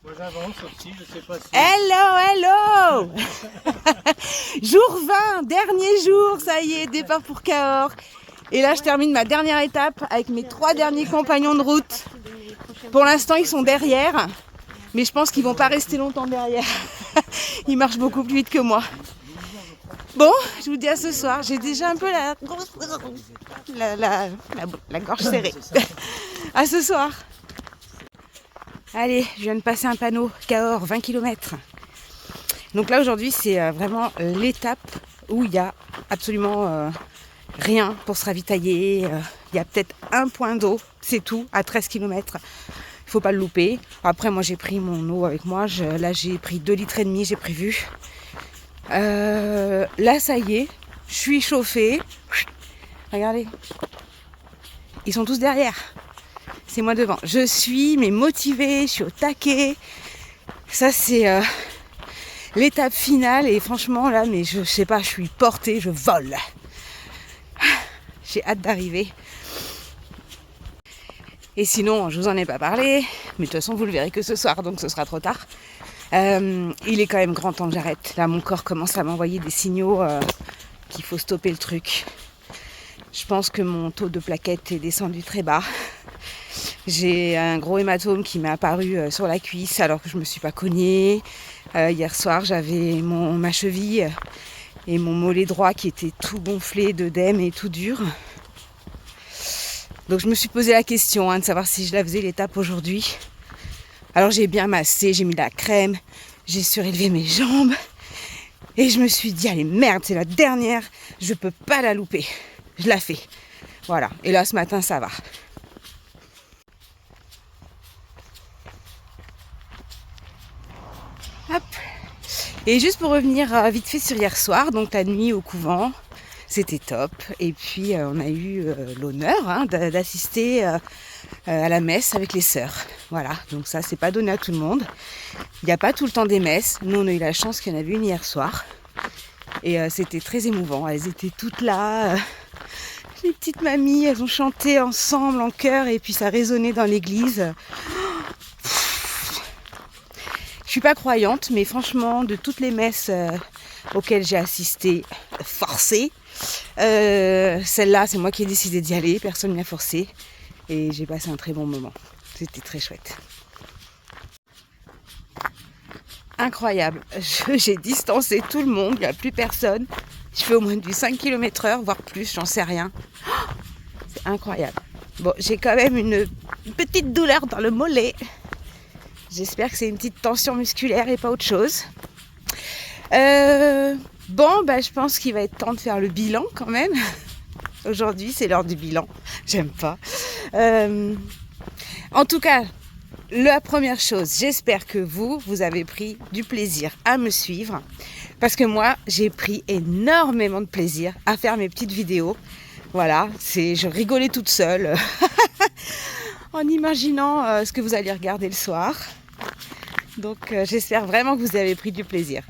Moi j'avance aussi, je sais pas si... Hello, hello. Jour 20, dernier jour, ça y est, départ pour Cahors. Et là, je termine ma dernière étape avec mes 3 derniers compagnons de route. Pour l'instant, ils sont derrière, mais je pense qu'ils vont pas rester longtemps derrière. Ils marchent beaucoup plus vite que moi. Bon, je vous dis à ce soir. J'ai déjà un peu la gorge serrée. À ce soir. Allez, je viens de passer un panneau Cahors, 20 km. Donc là, aujourd'hui, c'est vraiment l'étape où il y a absolument rien pour se ravitailler. Il y a peut-être un point d'eau, c'est tout, à 13 km. Il ne faut pas le louper. Après, moi, j'ai pris mon eau avec moi. Là, j'ai pris 2,5 litres, j'ai prévu. Là, ça y est, je suis chauffée. Regardez, ils sont tous derrière. C'est moi devant. Je suis mais motivée, je suis au taquet. Ça, c'est l'étape finale. Et franchement, là, mais je sais pas, je suis portée, je vole. J'ai hâte d'arriver. Et sinon, je vous en ai pas parlé. Mais de toute façon, vous le verrez que ce soir, donc ce sera trop tard. Il est quand même grand temps que j'arrête. Là, mon corps commence à m'envoyer des signaux qu'il faut stopper le truc. Je pense que mon taux de plaquettes est descendu très bas. J'ai un gros hématome qui m'est apparu sur la cuisse alors que je ne me suis pas cognée. Hier soir, j'avais ma cheville et mon mollet droit qui était tout gonflé d'œdème et tout dur. Donc je me suis posé la question de savoir si je la faisais l'étape aujourd'hui. Alors j'ai bien massé, j'ai mis la crème, j'ai surélevé mes jambes. Et je me suis dit, allez merde, c'est la dernière, je peux pas la louper. Je la fais. Voilà. Et là, ce matin, ça va. Hop. Et juste pour revenir vite fait sur hier soir, donc la nuit au couvent, c'était top. Et puis, on a eu l'honneur d'assister à la messe avec les sœurs. Voilà. Donc ça, c'est pas donné à tout le monde. Il n'y a pas tout le temps des messes. Nous, on a eu la chance qu'il y en avait une hier soir. Et c'était très émouvant. Elles étaient toutes là. Les petites mamies, elles ont chanté ensemble en chœur et puis ça résonnait dans l'église. Je suis pas croyante, mais franchement, de toutes les messes auxquelles j'ai assisté forcée, celle-là, c'est moi qui ai décidé d'y aller, personne ne m'a forcé. Et j'ai passé un très bon moment. C'était très chouette. Incroyable. J'ai distancé tout le monde, il n'y a plus personne. Je fais au moins du 5 km/h, voire plus, j'en sais rien. C'est incroyable. Bon, j'ai quand même une petite douleur dans le mollet. J'espère que c'est une petite tension musculaire et pas autre chose. Je pense qu'il va être temps de faire le bilan quand même. Aujourd'hui, c'est l'heure du bilan. J'aime pas. En tout cas, la première chose, j'espère que vous avez pris du plaisir à me suivre. Parce que moi, j'ai pris énormément de plaisir à faire mes petites vidéos. Voilà, je rigolais toute seule en imaginant ce que vous allez regarder le soir. Donc j'espère vraiment que vous avez pris du plaisir.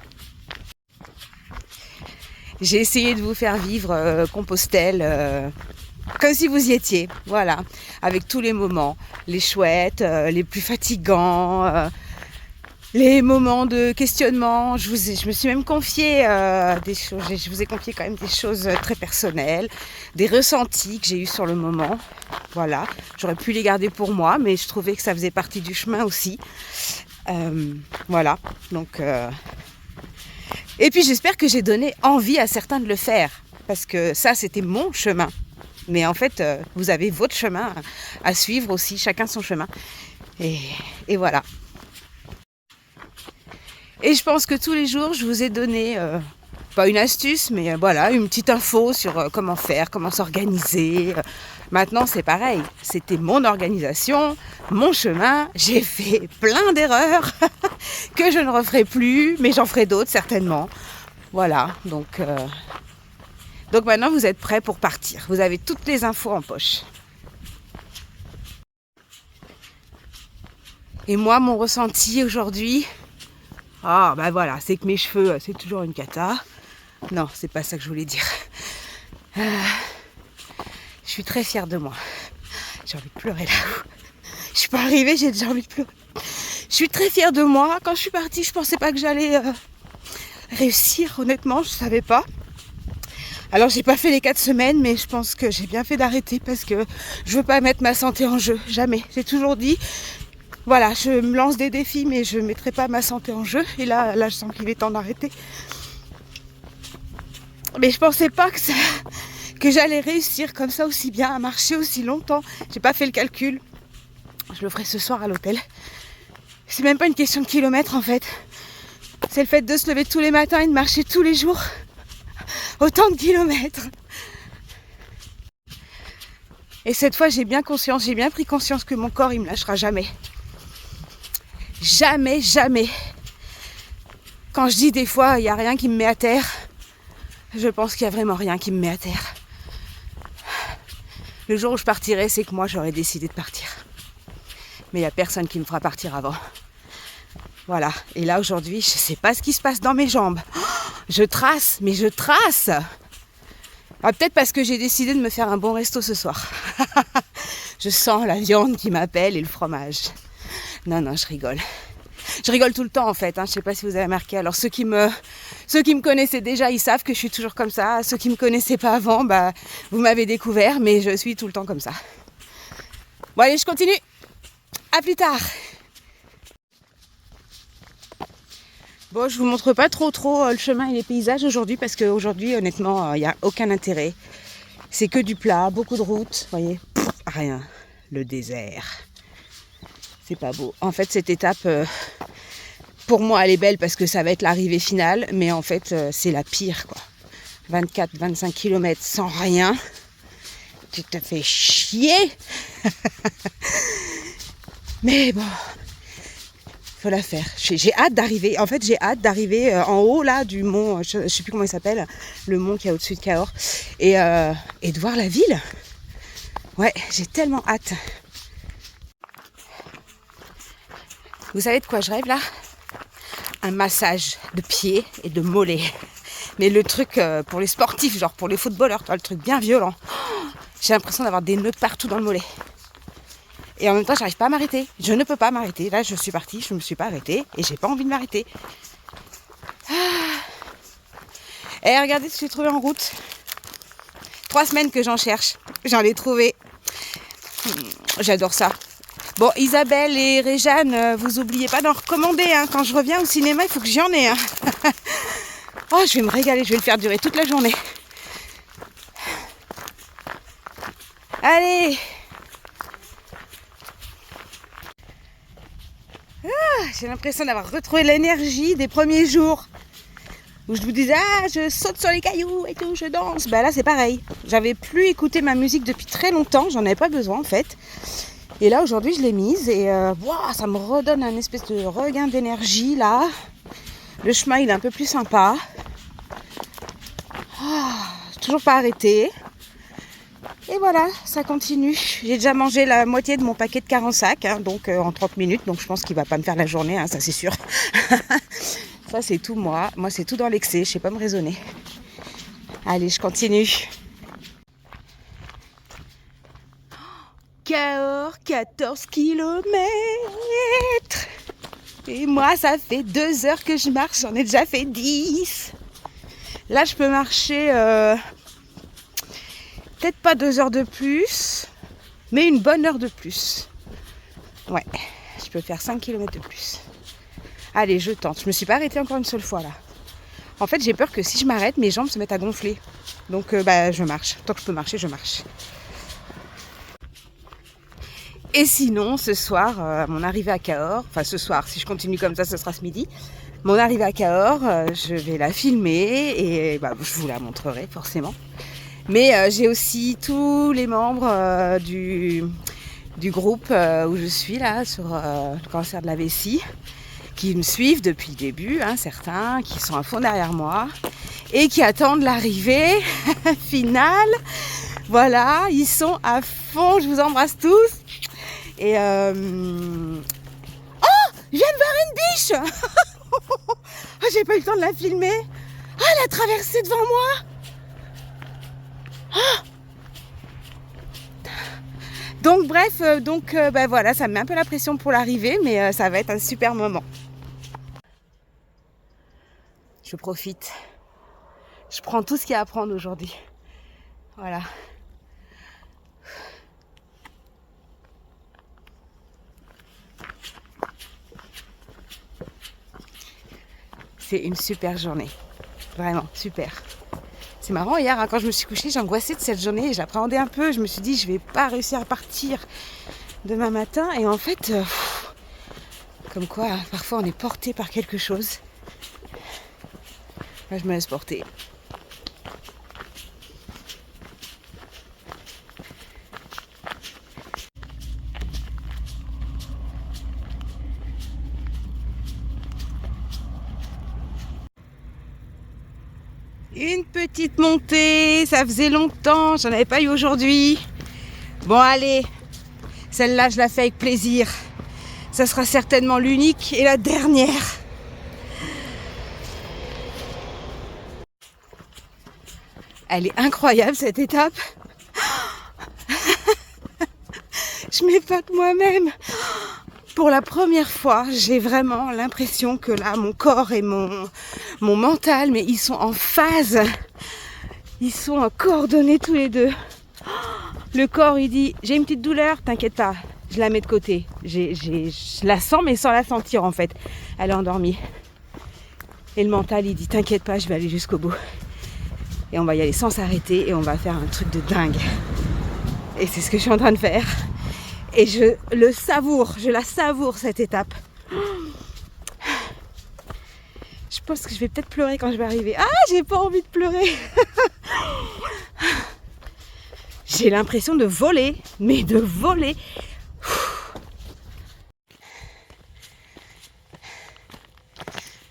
J'ai essayé de vous faire vivre Compostelle comme si vous y étiez. Voilà, avec tous les moments, les chouettes, les plus fatigants, les moments de questionnement. Je me suis même confié des choses. Je vous ai confié quand même des choses très personnelles, des ressentis que j'ai eus sur le moment. Voilà, j'aurais pu les garder pour moi, mais je trouvais que ça faisait partie du chemin aussi. Voilà, donc... Et puis j'espère que j'ai donné envie à certains de le faire, parce que ça, c'était mon chemin. Mais en fait, vous avez votre chemin à suivre aussi, chacun son chemin. Et voilà. Et je pense que tous les jours, je vous ai donné, pas une astuce, mais voilà, une petite info sur comment faire, comment s'organiser. Maintenant, c'est pareil. C'était mon organisation, mon chemin. J'ai fait plein d'erreurs que je ne referai plus, mais j'en ferai d'autres certainement. Voilà, donc maintenant, vous êtes prêts pour partir. Vous avez toutes les infos en poche. Et moi, mon ressenti aujourd'hui... voilà, c'est que mes cheveux, c'est toujours une cata. Non, c'est pas ça que je voulais dire. Je suis très fière de moi. J'ai envie de pleurer là. Je suis pas arrivée, j'ai déjà envie de pleurer. Je suis très fière de moi. Quand je suis partie, je pensais pas que j'allais réussir, honnêtement, je savais pas. Alors j'ai pas fait les 4 semaines, mais je pense que j'ai bien fait d'arrêter parce que je veux pas mettre ma santé en jeu, jamais. J'ai toujours dit, voilà, je me lance des défis, mais je mettrai pas ma santé en jeu. Et là je sens qu'il est temps d'arrêter. Mais je pensais pas que j'allais réussir comme ça aussi bien, à marcher aussi longtemps. J'ai pas fait le calcul. Je le ferai ce soir à l'hôtel. C'est même pas une question de kilomètres en fait. C'est le fait de se lever tous les matins et de marcher tous les jours. Autant de kilomètres. Et cette fois, j'ai bien pris conscience que mon corps, il me lâchera jamais. Jamais, jamais. Quand je dis des fois, il n'y a rien qui me met à terre, je pense qu'il n'y a vraiment rien qui me met à terre. Le jour où je partirai, c'est que moi, j'aurais décidé de partir. Mais il n'y a personne qui me fera partir avant. Voilà. Et là, aujourd'hui, je ne sais pas ce qui se passe dans mes jambes. Je trace, mais je trace. Ah, peut-être parce que j'ai décidé de me faire un bon resto ce soir. Je sens la viande qui m'appelle et le fromage. Non, je rigole. Je rigole tout le temps en fait, hein. Je ne sais pas si vous avez remarqué. Alors ceux qui me connaissaient déjà, ils savent que je suis toujours comme ça. Ceux qui ne me connaissaient pas avant, bah, vous m'avez découvert, mais je suis tout le temps comme ça. Bon allez, je continue. À plus tard. Bon, je vous montre pas trop le chemin et les paysages aujourd'hui parce qu'aujourd'hui, honnêtement, il n'y a aucun intérêt. C'est que du plat, beaucoup de routes, vous voyez, rien. Le désert. C'est pas beau. En fait, cette étape, pour moi, elle est belle parce que ça va être l'arrivée finale, mais en fait, c'est la pire, quoi. 24-25 km sans rien. Tu te fais chier. Mais bon... faut la faire. J'ai hâte d'arriver. En fait, j'ai hâte d'arriver en haut là du mont. Je sais plus comment il s'appelle, le mont qui est au-dessus de Cahors, et de voir la ville. Ouais, j'ai tellement hâte. Vous savez de quoi je rêve là? Un massage de pieds et de mollets. Mais le truc pour les sportifs, genre pour les footballeurs, le truc bien violent. J'ai l'impression d'avoir des nœuds partout dans le mollet. Et en même temps, j'arrive pas à m'arrêter. Je ne peux pas m'arrêter. Là, je suis partie, je me suis pas arrêtée et j'ai pas envie de m'arrêter. Et regardez ce que j'ai trouvé en route. 3 semaines que j'en cherche. J'en ai trouvé. J'adore ça. Bon, Isabelle et Réjeanne, vous oubliez pas d'en recommander. Hein. Quand je reviens au cinéma, il faut que j'en ai. Hein. Oh, je vais me régaler. Je vais le faire durer toute la journée. Allez! J'ai l'impression d'avoir retrouvé l'énergie des premiers jours où je vous disais je saute sur les cailloux et tout, je danse. Bah là c'est pareil, j'avais plus écouté ma musique depuis très longtemps, j'en avais pas besoin en fait. Et là aujourd'hui je l'ai mise et ça me redonne un espèce de regain d'énergie là. Le chemin il est un peu plus sympa. Toujours pas arrêté. Et voilà, ça continue. J'ai déjà mangé la moitié de mon paquet de 40 sacs, hein, donc en 30 minutes. Donc je pense qu'il va pas me faire la journée, hein, ça c'est sûr. Ça c'est tout moi. Moi c'est tout dans l'excès, je sais pas me raisonner. Allez, je continue. Cahors, 14 km. Et moi ça fait 2 heures que je marche, j'en ai déjà fait 10. Là je peux marcher... peut-être pas 2 heures de plus, mais une bonne heure de plus. Ouais, je peux faire 5 km de plus. Allez, je tente. Je me suis pas arrêtée encore une seule fois là. En fait, j'ai peur que si je m'arrête, mes jambes se mettent à gonfler. Donc, je marche. Tant que je peux marcher, je marche. Et sinon, ce soir, mon arrivée à Cahors, enfin ce soir, si je continue comme ça, ce sera ce midi. Mon arrivée à Cahors, je vais la filmer et je vous la montrerai forcément. Mais j'ai aussi tous les membres du groupe où je suis là sur le cancer de la vessie qui me suivent depuis le début, hein, certains qui sont à fond derrière moi et qui attendent l'arrivée finale. Voilà, ils sont à fond, je vous embrasse tous. Et oh, je viens de voir une biche. Oh, j'ai pas eu le temps de la filmer. Oh, elle a traversé devant moi. Oh, Donc bref, ben voilà, ça me met un peu la pression pour l'arrivée, mais ça va être un super moment. Je profite. Je prends tout ce qu'il y a à prendre aujourd'hui. Voilà. C'est une super journée. Vraiment, super. C'est marrant, hier, hein, quand je me suis couchée, j'angoissais de cette journée et j'appréhendais un peu. Je me suis dit, je vais pas réussir à partir demain matin. Et en fait, comme quoi, parfois on est porté par quelque chose. Là, je me laisse porter. Une petite montée, ça faisait longtemps, j'en avais pas eu aujourd'hui. Bon allez, celle-là je la fais avec plaisir. Ça sera certainement l'unique et la dernière. Elle est incroyable cette étape. Je m'épate moi-même. Pour la première fois, j'ai vraiment l'impression que là, mon corps et mon mental, mais ils sont en phase. Ils sont coordonnés tous les deux. Le corps, il dit, j'ai une petite douleur, t'inquiète pas, je la mets de côté. Je la sens, mais sans la sentir en fait. Elle est endormie. Et le mental, il dit, t'inquiète pas, je vais aller jusqu'au bout. Et on va y aller sans s'arrêter et on va faire un truc de dingue. Et c'est ce que je suis en train de faire. Et je la savoure cette étape. Je pense que je vais peut-être pleurer quand je vais arriver. Ah, j'ai pas envie de pleurer. J'ai l'impression de voler, mais de voler.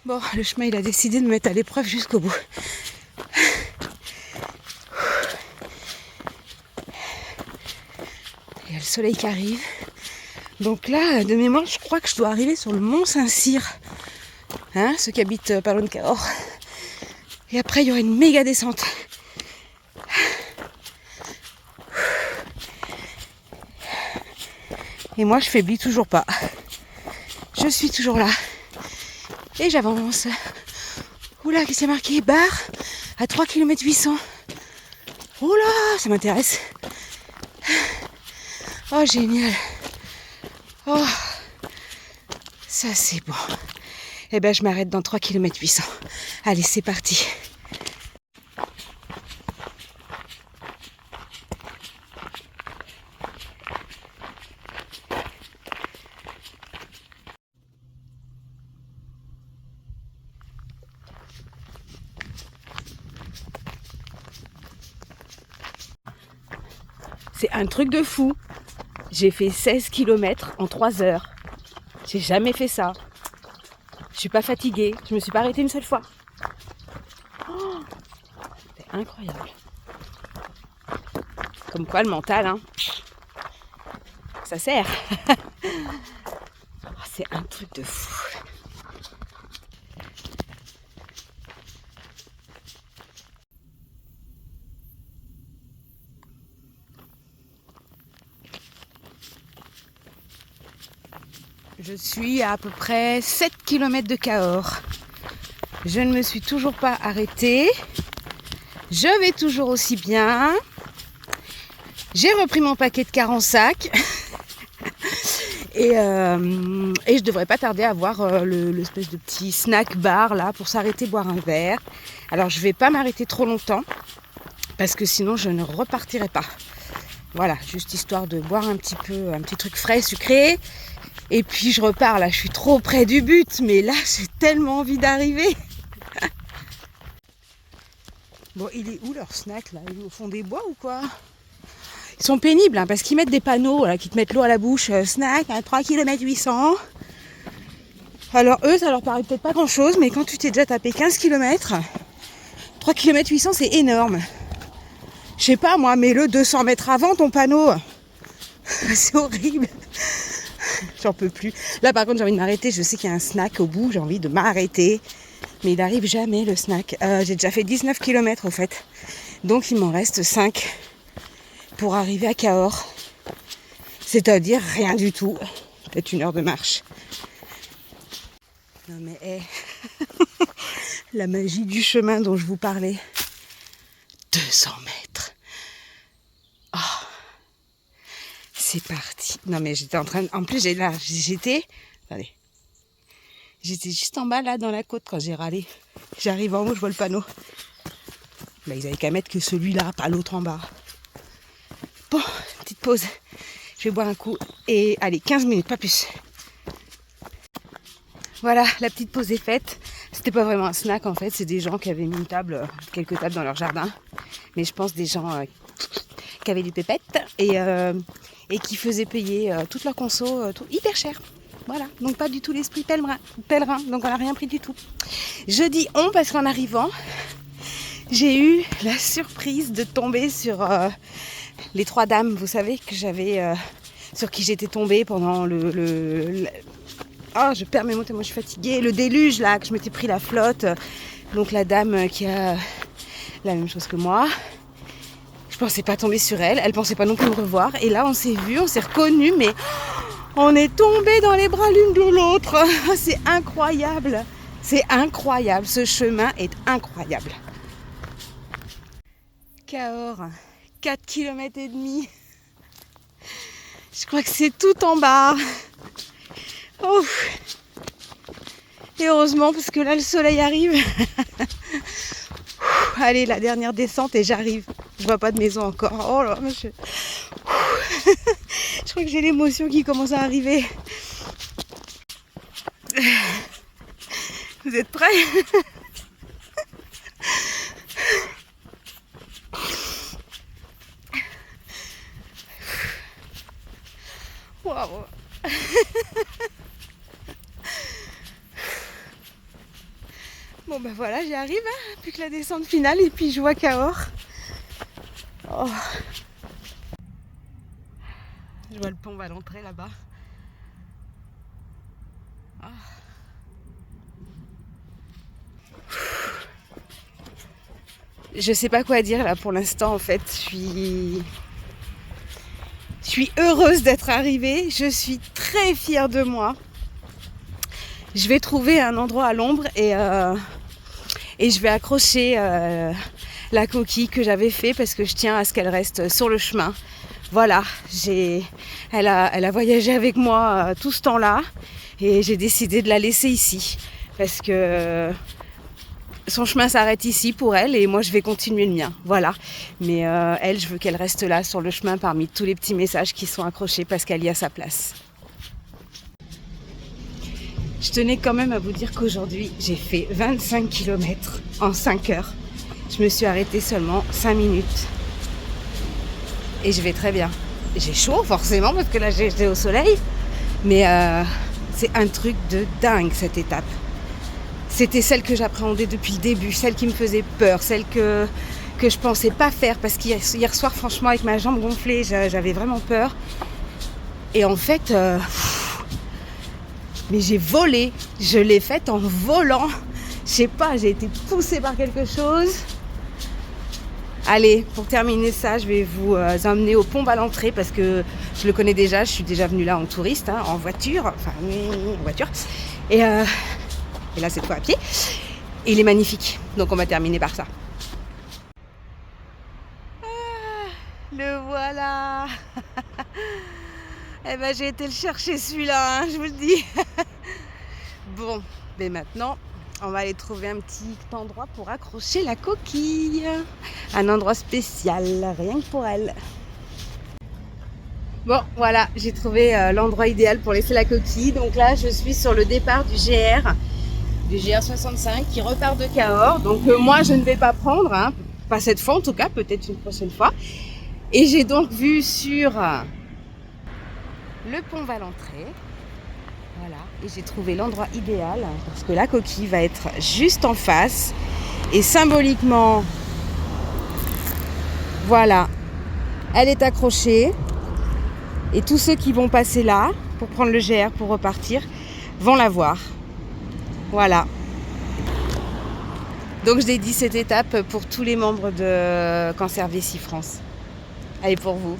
Bon, le chemin, il a décidé de me mettre à l'épreuve jusqu'au bout. Il y a le soleil qui arrive. Donc là, de mémoire, je crois que je dois arriver sur le mont Saint-Cyr. Hein, ceux qui habitent pas loin de Cahors. Et après, il y aura une méga descente. Et moi, je faiblis toujours pas. Je suis toujours là. Et j'avance. Oula, qu'est-ce qu'il y a marqué? Barre à 3 km 800. Oula, ça m'intéresse. Oh, génial. Oh, ça c'est bon. Eh ben, je m'arrête dans 3 km 800. Allez, c'est parti. C'est un truc de fou. J'ai fait 16 km en 3 heures. J'ai jamais fait ça. Je suis pas fatiguée. Je me suis pas arrêtée une seule fois. Oh, c'est incroyable. Comme quoi le mental, hein, ça sert. Oh, c'est un truc de fou. Je suis à peu près 7 km de Cahors. Je ne me suis toujours pas arrêtée. Je vais toujours aussi bien. J'ai repris mon paquet de 40 sacs. Et je devrais pas tarder à avoir l'espèce de petit snack bar là pour s'arrêter boire un verre. Alors je vais pas m'arrêter trop longtemps parce que sinon je ne repartirai pas. Voilà, juste histoire de boire un petit truc frais, sucré. Et puis je repars là, je suis trop près du but, mais là j'ai tellement envie d'arriver. Bon, il est où leur snack là? Il est au fond des bois ou quoi? Ils sont pénibles hein, parce qu'ils mettent des panneaux là, qui te mettent l'eau à la bouche, snack à 3 km 800. Alors eux, ça leur paraît peut-être pas grand chose, mais quand tu t'es déjà tapé 15 km, 3 km 800 c'est énorme. Je sais pas moi, mets-le 200 mètres avant ton panneau. C'est horrible. J'en peux plus. Là par contre j'ai envie de m'arrêter, je sais qu'il y a un snack au bout, j'ai envie de m'arrêter. Mais il n'arrive jamais le snack. J'ai déjà fait 19 km au fait. Donc il m'en reste 5 pour arriver à Cahors. C'est-à-dire rien du tout. Peut-être 1 heure de marche. Non mais la magie du chemin dont je vous parlais. 200 mètres. Oh, c'est parti. Non mais j'étais en train de... En plus j'étais... Attendez. J'étais juste en bas là dans la côte quand j'ai râlé. J'arrive en haut, je vois le panneau. Bah, ils avaient qu'à mettre que celui-là, pas l'autre en bas. Bon, petite pause. Je vais boire un coup. Et allez, 15 minutes, pas plus. Voilà, la petite pause est faite. C'était pas vraiment un snack en fait, c'est des gens qui avaient mis une table, quelques tables dans leur jardin. Mais je pense des gens qui avaient des pépettes et qui faisaient payer toute leur conso tout hyper cher. Voilà, donc pas du tout l'esprit pèlerin, donc on n'a rien pris du tout. Je dis on parce qu'en arrivant, j'ai eu la surprise de tomber sur les 3 dames, vous savez, que j'avais, sur qui j'étais tombée pendant je perds mes mots, moi je suis fatiguée. Le déluge là, que je m'étais pris la flotte. Donc la dame qui a la même chose que moi. Je pensais pas tomber sur elle. Elle pensait pas non plus me revoir. Et là on s'est vus, on s'est reconnus, mais on est tombés dans les bras l'une de l'autre. C'est incroyable. C'est incroyable. Ce chemin est incroyable. Cahors, 4 km et demi. Je crois que c'est tout en bas. Oh. Et heureusement parce que là le soleil arrive. Allez, la dernière descente et j'arrive. Je vois pas de maison encore. Oh là, je crois que j'ai l'émotion qui commence à arriver. Vous êtes prêts? Waouh. Bon ben voilà, j'y arrive, hein. Plus que la descente finale et puis je vois Cahors. Oh. Je vois le pont va l'entrée là-bas. Oh. Je sais pas quoi dire là pour l'instant en fait. Je suis heureuse d'être arrivée. Je suis très fière de moi. Je vais trouver un endroit à l'ombre et je vais accrocher la coquille que j'avais fait parce que je tiens à ce qu'elle reste sur le chemin. Voilà, elle a voyagé avec moi tout ce temps-là et j'ai décidé de la laisser ici parce que son chemin s'arrête ici pour elle et moi je vais continuer le mien. Voilà, mais elle, je veux qu'elle reste là sur le chemin parmi tous les petits messages qui sont accrochés parce qu'elle y a sa place. Je tenais quand même à vous dire qu'aujourd'hui, j'ai fait 25 km en 5 heures. Je me suis arrêtée seulement 5 minutes. Et je vais très bien. J'ai chaud forcément parce que là j'étais au soleil. Mais c'est un truc de dingue cette étape. C'était celle que j'appréhendais depuis le début, celle qui me faisait peur, celle que je pensais pas faire. Parce qu'hier soir, franchement, avec ma jambe gonflée, j'avais vraiment peur. Et en fait... mais j'ai volé, je l'ai faite en volant. Je sais pas, j'ai été poussée par quelque chose. Allez, pour terminer ça, je vais vous emmener au pont Valentré parce que je le connais déjà, je suis déjà venue là en touriste, hein, en voiture. Enfin, en voiture. Et là, cette fois à pied. Et il est magnifique, donc on va terminer par ça. Ah, le voilà. Eh ben j'ai été le chercher celui-là, hein, je vous le dis. Bon, mais maintenant, on va aller trouver un petit endroit pour accrocher la coquille. Un endroit spécial, rien que pour elle. Bon, voilà, j'ai trouvé l'endroit idéal pour laisser la coquille. Donc là, je suis sur le départ du GR 65 qui repart de Cahors. Donc moi, je ne vais pas prendre, hein, pas cette fois en tout cas, peut-être une prochaine fois. Et j'ai donc vu sur... le pont Valentré, voilà, et j'ai trouvé l'endroit idéal parce que la coquille va être juste en face et symboliquement, voilà, elle est accrochée et tous ceux qui vont passer là pour prendre le GR pour repartir vont la voir, voilà. Donc je dédie cette étape pour tous les membres de Cancer Vessie France. Allez, pour vous.